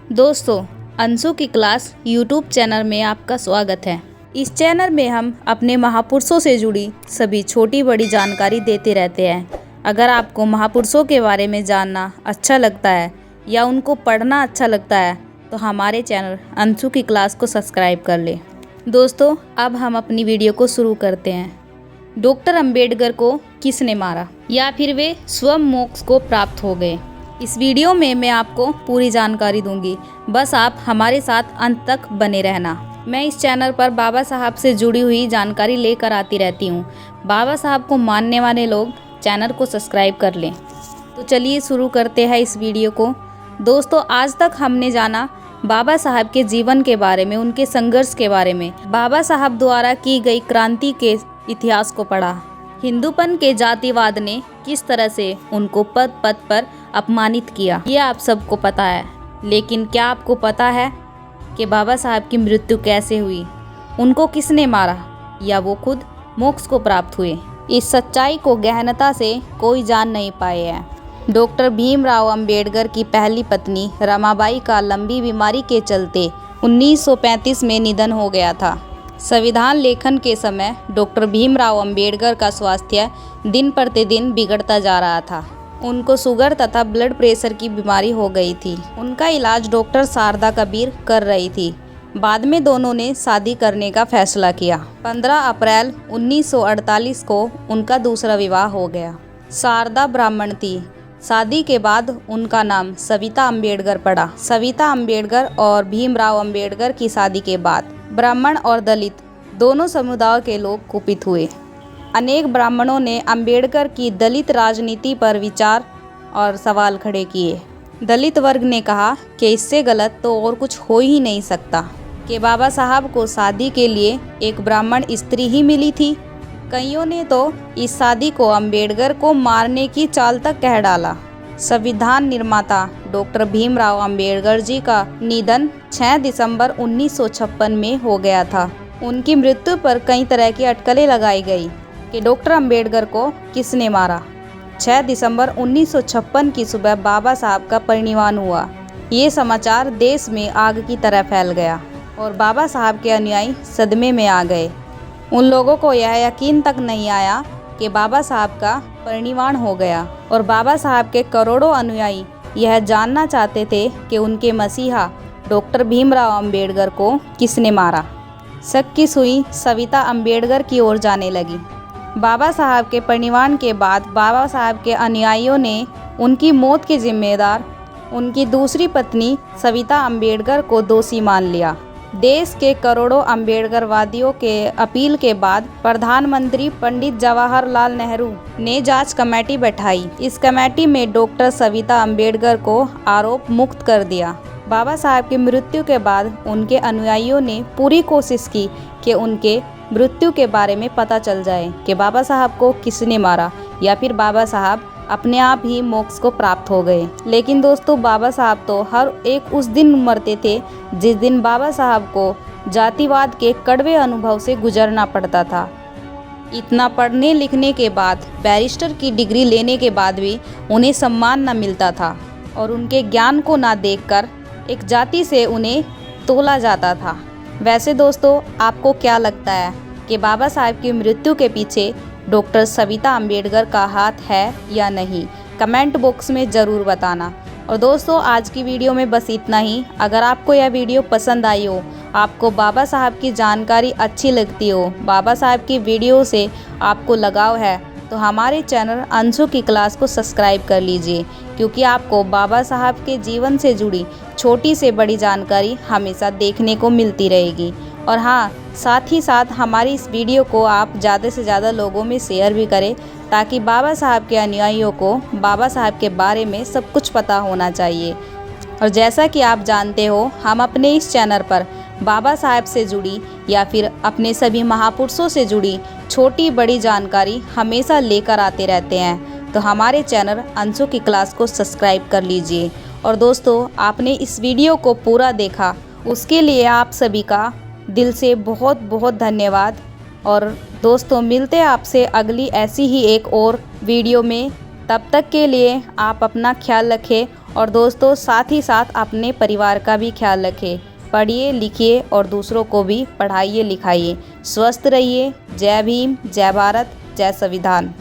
दोस्तों, अंशु की class YouTube channel में आपका स्वागत है। इस चैनल में हम अपने महापुरुषों से जुड़ी सभी छोटी बड़ी जानकारी देते रहते हैं। अगर आपको महापुरुषों के बारे में जानना अच्छा लगता है या उनको पढ़ना अच्छा लगता है तो हमारे चैनल अंशु की क्लास को सब्सक्राइब कर लें। दोस्तों, अब हम अपनी वीडियो को शुरू करते हैं। डॉक्टर अंबेडकर को किसने मारा या फिर वे स्वयं मोक्ष को प्राप्त हो गए? इस वीडियो में मैं आपको पूरी जानकारी दूंगी, बस आप हमारे साथ अंत तक बने रहना। मैं इस चैनल पर बाबा साहब से जुड़ी हुई जानकारी लेकर आती रहती हूँ। बाबा साहब को मानने वाले लोग चैनल को सब्सक्राइब कर लें। तो चलिए शुरू करते हैं इस वीडियो को। दोस्तों, आज तक हमने जाना बाबा साहब के जीवन के बारे में, उनके संघर्ष के बारे में, बाबा साहब द्वारा की गई क्रांति के इतिहास को पढ़ा। हिंदूपन के जातिवाद ने किस तरह से उनको पद पद पर अपमानित किया, ये आप सबको पता है। लेकिन क्या आपको पता है कि बाबा साहब की मृत्यु कैसे हुई, उनको किसने मारा या वो खुद मोक्ष को प्राप्त हुए? इस सच्चाई को गहनता से कोई जान नहीं पाए हैं। डॉक्टर भीमराव अंबेडकर की पहली पत्नी रमाबाई का लंबी बीमारी के चलते 1935 में निधन हो गया था। संविधान लेखन के समय डॉक्टर भीमराव अंबेडकर का स्वास्थ्य दिन प्रतिदिन बिगड़ता जा रहा था। उनको शुगर तथा ब्लड प्रेशर की बीमारी हो गई थी। उनका इलाज डॉक्टर शारदा कबीर कर रही थी। बाद में दोनों ने शादी करने का फैसला किया। 15 अप्रैल 1948 को उनका दूसरा विवाह हो गया। शारदा ब्राह्मण थी। शादी के बाद उनका नाम सविता अंबेडकर पड़ा। सविता अंबेडकर और भीमराव अंबेडकर की शादी के बाद ब्राह्मण और दलित दोनों समुदाय के लोग कुपित हुए। अनेक ब्राह्मणों ने अंबेडकर की दलित राजनीति पर विचार और सवाल खड़े किए। दलित वर्ग ने कहा कि इससे गलत तो और कुछ हो ही नहीं सकता कि बाबा साहब को शादी के लिए एक ब्राह्मण स्त्री ही मिली थी। कईयों ने तो इस शादी को अंबेडकर को मारने की चाल तक कह डाला। संविधान निर्माता डॉक्टर भीमराव अंबेडकर जी का निधन 6 दिसंबर 1956 में हो गया था। उनकी मृत्यु पर कई तरह की अटकलें लगाई गई कि डॉक्टर अंबेडकर को किसने मारा। 6 दिसंबर 1956 की सुबह बाबा साहब का परिनिर्वाण हुआ। ये समाचार देश में आग की तरह फैल गया और बाबा साहब के अनुयायी सदमे में आ गए। उन लोगों को यह यकीन तक नहीं आया कि बाबा साहब का परिनिर्वाण हो गया और बाबा साहब के करोड़ों अनुयायी यह जानना चाहते थे कि उनके मसीहा डॉक्टर भीमराव अंबेडकर को किसने मारा। शक की सुई सविता अंबेडकर की ओर जाने लगी। बाबा साहब के परिनिर्वाण के बाद बाबा साहब के अनुयायियों ने उनकी मौत के जिम्मेदार उनकी दूसरी पत्नी सविता अंबेडकर को दोषी मान लिया। देश के करोड़ों अंबेडकरवादियों के अपील के बाद प्रधानमंत्री पंडित जवाहरलाल नेहरू ने जांच कमेटी बैठाई। इस कमेटी में डॉक्टर सविता अंबेडकर को आरोप मुक्त कर दिया। बाबा साहब की मृत्यु के बाद उनके अनुयायियों ने पूरी कोशिश की कि उनके मृत्यु के बारे में पता चल जाए कि बाबा साहब को किसने मारा या फिर बाबा साहब अपने आप ही मोक्ष को प्राप्त हो गए। लेकिन दोस्तों, बाबा साहब तो हर एक उस दिन मरते थे जिस दिन बाबा साहब को जातिवाद के कड़वे अनुभव से गुजरना पड़ता था। इतना पढ़ने लिखने के बाद, बैरिस्टर की डिग्री लेने के बाद भी उन्हें सम्मान न मिलता था और उनके ज्ञान को ना देखकर एक जाति से उन्हें तोला जाता था। वैसे दोस्तों, आपको क्या लगता है कि बाबा साहब की मृत्यु के पीछे डॉक्टर सविता अंबेडकर का हाथ है या नहीं? कमेंट बॉक्स में ज़रूर बताना। और दोस्तों, आज की वीडियो में बस इतना ही। अगर आपको यह वीडियो पसंद आई हो, आपको बाबा साहब की जानकारी अच्छी लगती हो, बाबा साहब की वीडियो से आपको लगाव है, तो हमारे चैनल अंशु की क्लास को सब्सक्राइब कर लीजिए, क्योंकि आपको बाबा साहब के जीवन से जुड़ी छोटी से बड़ी जानकारी हमेशा देखने को मिलती रहेगी। और हाँ, साथ ही साथ हमारी इस वीडियो को आप ज़्यादा से ज़्यादा लोगों में शेयर भी करें, ताकि बाबा साहब के अनुयायियों को बाबा साहब के बारे में सब कुछ पता होना चाहिए। और जैसा कि आप जानते हो, हम अपने इस चैनल पर बाबा साहब से जुड़ी या फिर अपने सभी महापुरुषों से जुड़ी छोटी बड़ी जानकारी हमेशा लेकर आते रहते हैं। तो हमारे चैनल अंशु की क्लास को सब्सक्राइब कर लीजिए। और दोस्तों, आपने इस वीडियो को पूरा देखा, उसके लिए आप सभी का दिल से बहुत बहुत धन्यवाद। और दोस्तों, मिलते हैं आपसे अगली ऐसी ही एक और वीडियो में। तब तक के लिए आप अपना ख्याल रखें और दोस्तों साथ ही साथ अपने परिवार का भी ख्याल रखें। पढ़िए लिखिए और दूसरों को भी पढ़ाइए लिखाइए। स्वस्थ रहिए। जय भीम, जय भारत, जय संविधान।